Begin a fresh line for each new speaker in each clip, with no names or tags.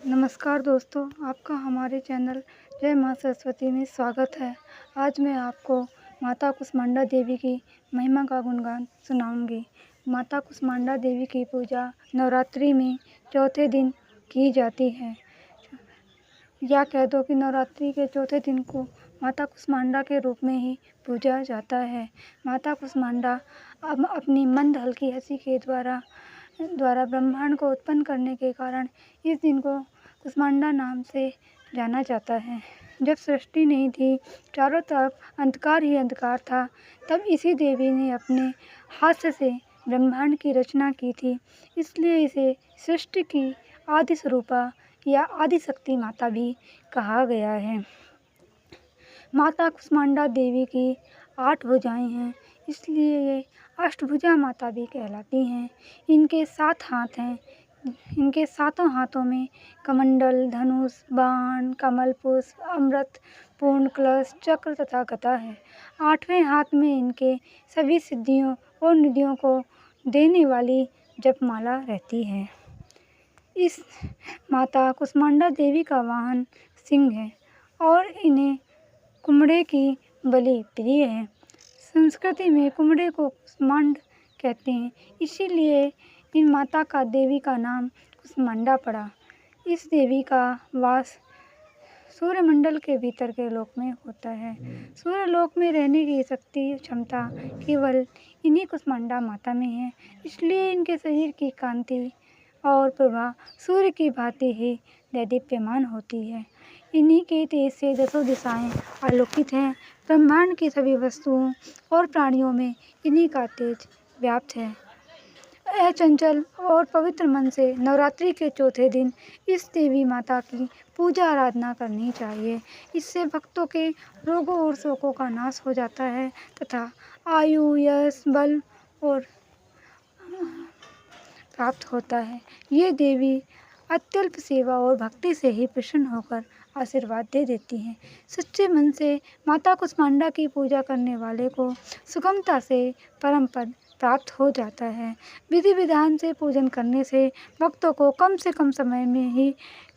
नमस्कार दोस्तों, आपका हमारे चैनल जय माँ सरस्वती में स्वागत है। आज मैं आपको माता कुष्मांडा देवी की महिमा का गुणगान सुनाऊंगी। माता कुष्मांडा देवी की पूजा नवरात्रि में चौथे दिन की जाती है, या कह दो कि नवरात्रि के चौथे दिन को माता कुष्मांडा के रूप में ही पूजा जाता है। माता कुष्मांडा अपनी मंद हल्की हंसी के द्वारा ब्रह्मांड को उत्पन्न करने के कारण इस दिन को कुष्मांडा नाम से जाना जाता है। जब सृष्टि नहीं थी, चारों तरफ अंधकार ही अंधकार था, तब इसी देवी ने अपने हाथ से ब्रह्मांड की रचना की थी। इसलिए इसे सृष्टि की आदि स्वरूपा या आदि शक्ति माता भी कहा गया है। माता कुष्मांडा देवी की 8 भुजाएं हैं, इसलिए ये अष्टभुजा माता भी कहलाती हैं। इनके 7 हाथ हैं। इनके 7 हाथों में कमंडल, धनुष, बाण, कमल पुष्प, अमृत, पूर्ण कलश, चक्र तथा गदा है। 8वें हाथ में इनके सभी सिद्धियों और निधियों को देने वाली जपमाला रहती है। इस माता कुष्मांडा देवी का वाहन सिंह है और इन्हें कुम्हड़े की बलि प्रिय है। संस्कृति में कुम्हड़े को कुष्मांड कहते हैं, इसीलिए इन माता का देवी का नाम कुष्मांडा पड़ा। इस देवी का वास सूर्यमंडल के भीतर के लोक में होता है। सूर्यलोक में रहने की शक्ति क्षमता केवल इन्हीं कुष्मांडा माता में है, इसलिए इनके शरीर की कांति और प्रभा सूर्य की भांति ही दैदीप्यमान होती है। इन्हीं के तेज से 10 दिशाएं आलोकित हैं। ब्रह्मांड की सभी वस्तुओं और प्राणियों में इन्हीं का तेज व्याप्त है। अचंचल और पवित्र मन से नवरात्रि के चौथे दिन इस देवी माता की पूजा आराधना करनी चाहिए। इससे भक्तों के रोगों और शोकों का नाश हो जाता है तथा आयु, यश, बल और प्राप्त होता है। ये देवी अत्यल्प सेवा और भक्ति से ही प्रसन्न होकर आशीर्वाद दे देती हैं। सच्चे मन से माता कुष्मांडा की पूजा करने वाले को सुगमता से परम पद प्राप्त हो जाता है। विधि विधान से पूजन करने से भक्तों को कम से कम समय में ही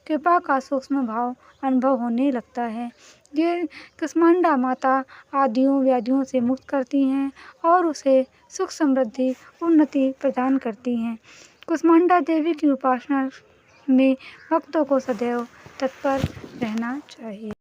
कृपा का सूक्ष्म भाव अनुभव होने लगता है। ये कुष्मांडा माता आदियों व्याधियों से मुक्त करती हैं और उसे सुख समृद्धि उन्नति प्रदान करती हैं। कुष्मांडा देवी की उपासना में भक्तों को सदैव तत्पर रहना चाहिए।